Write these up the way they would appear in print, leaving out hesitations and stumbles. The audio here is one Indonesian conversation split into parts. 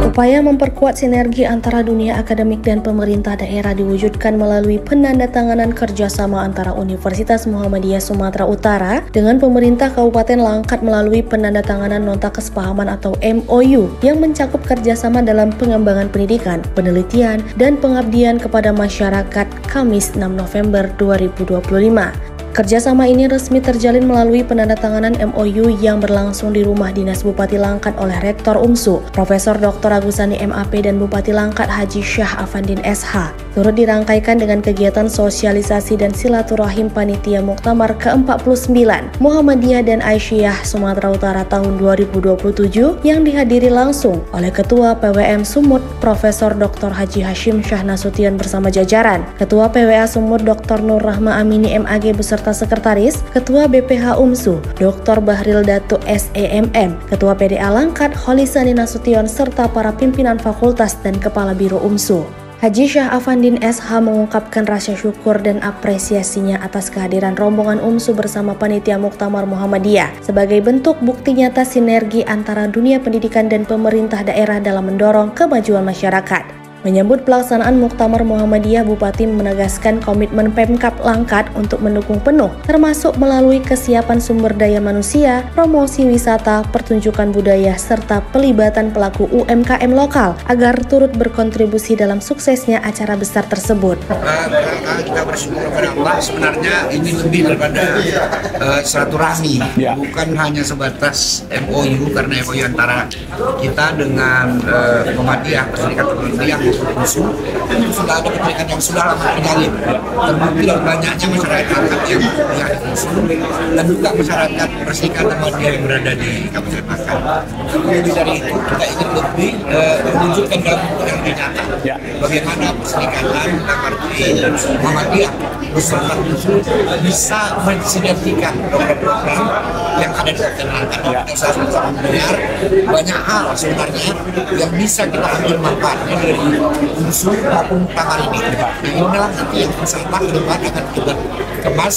Upaya memperkuat sinergi antara dunia akademik dan pemerintah daerah diwujudkan melalui penandatanganan kerjasama antara Universitas Muhammadiyah Sumatera Utara dengan pemerintah Kabupaten Langkat melalui penandatanganan nota kesepahaman atau MOU yang mencakup kerjasama dalam pengembangan pendidikan, penelitian, dan pengabdian kepada masyarakat Kamis 6 November 2025. Kerjasama ini resmi terjalin melalui penandatanganan MOU yang berlangsung di Rumah Dinas Bupati Langkat oleh Rektor UMSU, Profesor Dr. Agusani MAP dan Bupati Langkat Haji Syah Afandin SH. Turut dirangkaikan dengan kegiatan sosialisasi dan silaturahim Panitia Muktamar ke-49 Muhammadiyah dan Aisyah Sumatera Utara tahun 2027 yang dihadiri langsung oleh Ketua PWM Sumut Profesor Dr. Haji Hashim Syah Nasution bersama jajaran, Ketua PWA Sumut Dr. Nur Rahma Amini MAG beserta Sekretaris, Ketua BPH UMSU, Dr. Bahril Datuk SEMM, Ketua PDA Langkat, Holisani Nasution, serta para pimpinan fakultas dan Kepala Biro UMSU. Haji Syah Afandin SH mengungkapkan rasa syukur dan apresiasinya atas kehadiran rombongan UMSU bersama Panitia Muktamar Muhammadiyah sebagai bentuk bukti nyata sinergi antara dunia pendidikan dan pemerintah daerah dalam mendorong kemajuan masyarakat. Menyambut pelaksanaan Muktamar Muhammadiyah, Bupati menegaskan komitmen Pemkab Langkat untuk mendukung penuh, termasuk melalui kesiapan sumber daya manusia, promosi wisata, pertunjukan budaya, serta pelibatan pelaku UMKM lokal agar turut berkontribusi dalam suksesnya acara besar tersebut. Kita bersyukur kepada Allah, sebenarnya ini lebih daripada silaturahmi, bukan hanya sebatas MOU, karena MOU antara kita dengan Muhammadiyah, Perserikatan Muhammadiyah UMSU, itu sudah ada keterikatan yang sudah lama terjalin. Terbukti dari banyaknya masyarakat Langkat yang berada di UMSU dan juga masyarakat Perserikatan Muhammadiyah yang berada di Kabupaten Langkat. Lebih dari itu, kita ingin lebih menunjukkan dalam bentuk yang lebih nyata bagaimana Perserikatan Muhammadiyah beserta UMSU bisa mensinergikan program-program yang ada di Kabupaten Langkat. Kita sama-sama mendengar banyak hal sebenarnya yang bisa kita ambil manfaatnya dari UMSU maupun Muktamar ini. Nah, inilah nanti yang bersama ke depan akan kita kemas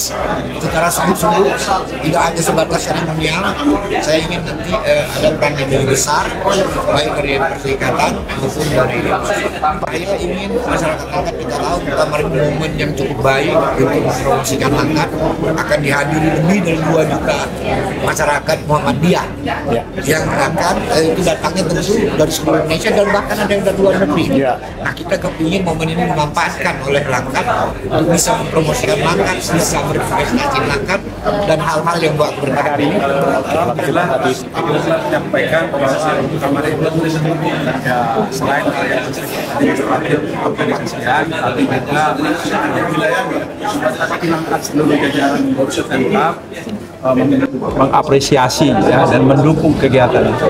secara sungguh-sungguh, tidak hanya sebatas seremonial. Saya ingin nanti ada peran yang lebih besar, baik dari Perserikatan maupun dari saya ingin masyarakat Langkat kita tahu Muktamar ini momen yang cukup baik untuk mempromosikan Langkat. Akan dihadiri lebih dari 2 juta masyarakat Muhammadiyah yang akan itu datangnya tentu dari seluruh Indonesia dan bahkan ada yang dari luar negeri. Nah, kita kepingin momen ini dimanfaatkan oleh Langkat untuk bisa mempromosikan Langkat, bisa berinvestasi Langkat dan hal-hal yang buat berkah ini. Alhamdulillah tadi kita menyampaikan bahwa Muktamar itu selain organisasian, artinya wilayah Langkat seluruh jajaran Bursa Pemkab mengapresiasi dan mendukung kegiatan itu.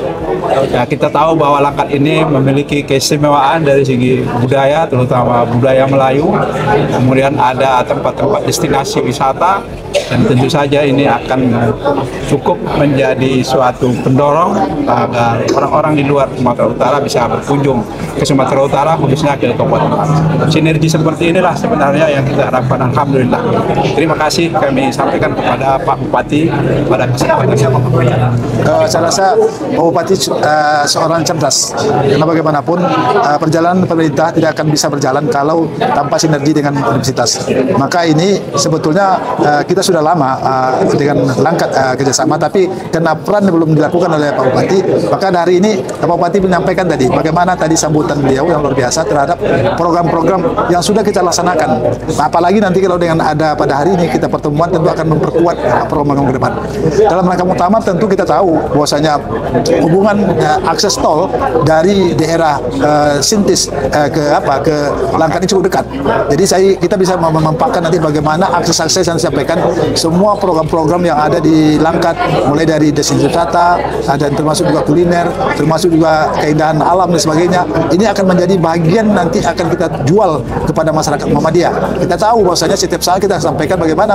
Ya, kita tahu bahwa Langkat ini memiliki keistimewaan dari segi budaya, terutama budaya Melayu. Kemudian ada tempat-tempat destinasi wisata, dan tentu saja ini akan cukup menjadi suatu pendorong agar orang-orang di luar Sumatera Utara bisa berkunjung ke Sumatera Utara, khususnya ke Kabupaten Langkat. Sinergi seperti inilah sebenarnya yang kita harapkan. Alhamdulillah. Terima kasih kami sampaikan kepada Pak Bupati pada kesempatan yang memberikan. Saya rasa Pak Bupati seorang cerdas, karena bagaimanapun perjalanan pemerintah tidak akan bisa berjalan kalau tanpa sinergi dengan universitas. Maka ini sebetulnya kita sudah lama dengan Langkat kerjasama, tapi karena peran belum dilakukan oleh Pak Bupati, maka hari ini Pak Bupati menyampaikan tadi bagaimana tadi sambutan beliau yang luar biasa terhadap program-program yang sudah kita laksanakan. Apalagi nanti kalau dengan ada pada hari ini kita pertemuan, tentu akan memperkuat program ke depan. Dalam rangka Muktamar tentu kita tahu bahwasanya hubungan akses tol dari daerah Sintis ke Langkat ini cukup dekat. Jadi kita bisa memampakkan nanti bagaimana akses-akses yang disampaikan semua program-program yang ada di Langkat, mulai dari destinasi wisata, dan termasuk juga kuliner, termasuk juga keindahan alam dan sebagainya. Ini akan menjadi bagian nanti akan kita jual kepada masyarakat Muhammadiyah. Kita tahu bahwasanya setiap saat kita sampaikan bagaimana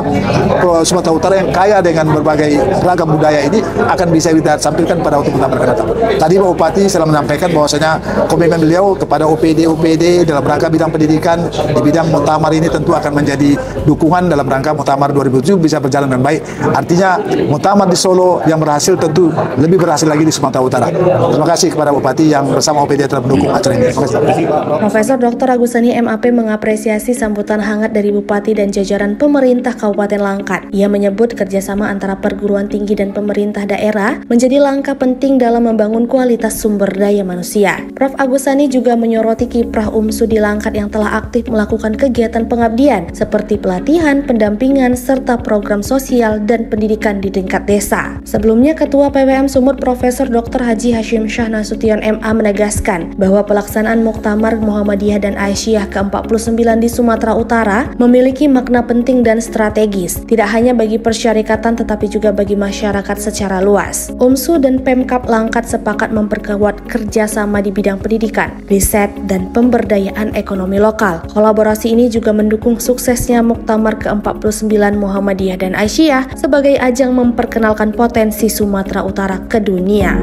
Sumatera Utara yang kaya dengan berbagai ragam budaya ini akan bisa kita sampaikan pada waktu Muktamar akan datang. tadi Pak Bupati telah menyampaikan bahwasanya komitmen beliau kepada OPD dalam rangka bidang pendidikan di bidang muktamar ini tentu akan menjadi dukungan dalam rangka muktamar 2007 bisa berjalan dengan baik. Artinya muktamar di Solo yang berhasil tentu lebih berhasil lagi di Sumatera Utara. Terima kasih kepada Bupati yang bersama OPD telah mendukung acara ini. Terima kasih. Profesor Dr. Agusani MAP mengapresiasi sambutan hangat dari Bupati dan jajaran pemerintah Kabupaten Langkat. Ia menyebut kerjasama antara perguruan tinggi dan pemerintah daerah menjadi langkah penting dalam membangun kualitas sumber daya manusia. Prof. Agusani juga menyoroti kiprah UMSU di Langkat yang telah aktif melakukan kegiatan pengabdian seperti pelatihan, pendampingan, serta program sosial dan pendidikan di tingkat desa. Sebelumnya, Ketua PWM Sumut Profesor Dr. Haji Hashim Shah Nasution MA menegaskan bahwa pelaksanaan Muktamar Muhammadiyah dan Aisyah ke-49 di Sumatera Utara memiliki makna penting dan strategis, tidak hanya bagi persyarikatan tetapi juga bagi masyarakat secara luas. UMSU dan Pemkab Langkat sepakat memperkuat kerjasama di bidang pendidikan, riset, dan pemberdayaan ekonomi lokal. Kolaborasi ini juga mendukung suksesnya Muktamar ke-49 Muhammadiyah dan Aisyah sebagai ajang memperkenalkan potensi Sumatera Utara ke dunia.